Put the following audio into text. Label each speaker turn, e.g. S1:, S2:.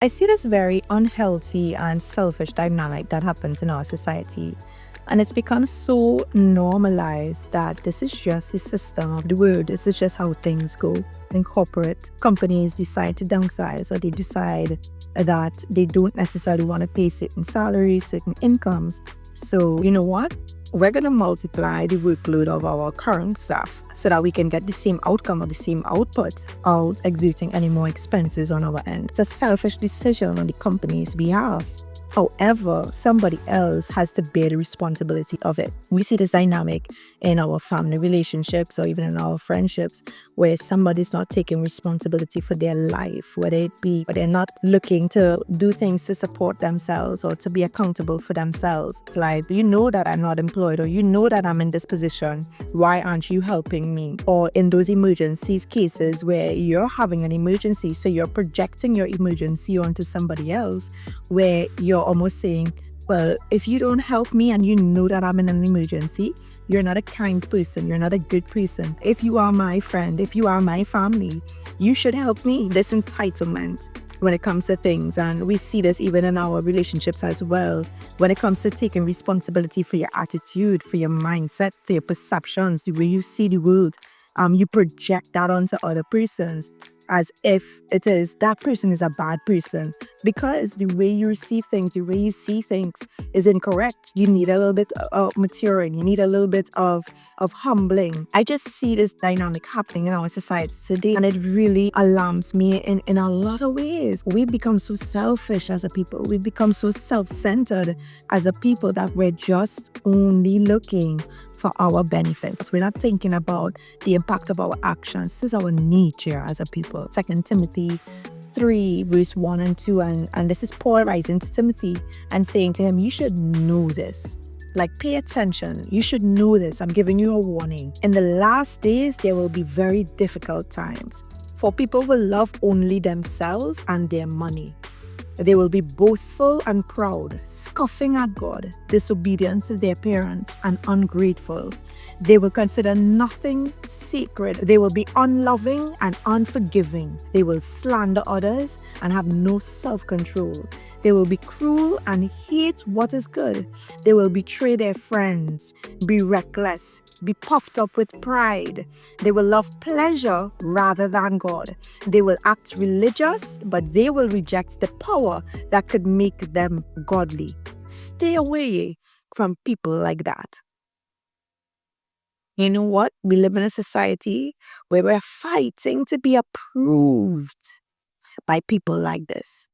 S1: I see this very unhealthy and selfish dynamic that happens in our society. And it's become so normalized that this is just the system of the world. This is just how things go. When corporate companies decide to downsize, or they decide that they don't necessarily want to pay certain salaries, certain incomes. So, you know what? We're going to multiply the workload of our current staff so that we can get the same outcome or the same output without exerting any more expenses on our end. It's a selfish decision on the company's behalf. However, somebody else has to bear the responsibility of it. We see this dynamic in our family relationships or even in our friendships where somebody's not taking responsibility for their life, whether it be they're not looking to do things to support themselves or to be accountable for themselves. It's like, you know that I'm not employed, or you know that I'm in this position. Why aren't you helping me? Or in those emergencies cases where you're having an emergency, so you're projecting your emergency onto somebody else, where you're almost saying, well, if you don't help me and you know that I'm in an emergency, you're not a kind person, you're not a good person. If you are my friend, if you are my family, you should help me. This entitlement when it comes to things. And we see this even in our relationships as well. When it comes to taking responsibility for your attitude, for your mindset, for your perceptions, the way you see the world, you project that onto other persons as if it is that person is a bad person, because the way you receive things, the way you see things is incorrect. You need a little bit of maturing. You need a little bit of humbling. I just see this dynamic happening in our society today, and it really alarms me in a lot of ways. We've become so selfish as a people. We've become so self-centered as a people that we're just only looking for our benefits. We're not thinking about the impact of our actions. This is our nature as a people. 2 Timothy 3 verse 1 and 2, and this is Paul writing to Timothy and saying to him, you should know this. Like, pay attention. You should know this. I'm giving you a warning. In the last days, there will be very difficult times. For people will love only themselves and their money. They will be boastful and proud, scoffing at God, disobedient to their parents, and ungrateful. They will consider nothing sacred. They will be unloving and unforgiving. They will slander others and have no self-control. They will be cruel and hate what is good. They will betray their friends, be reckless, be puffed up with pride. They will love pleasure rather than God. They will act religious, but they will reject the power that could make them godly. Stay away from people like that. You know what? We live in a society where we're fighting to be approved by people like this.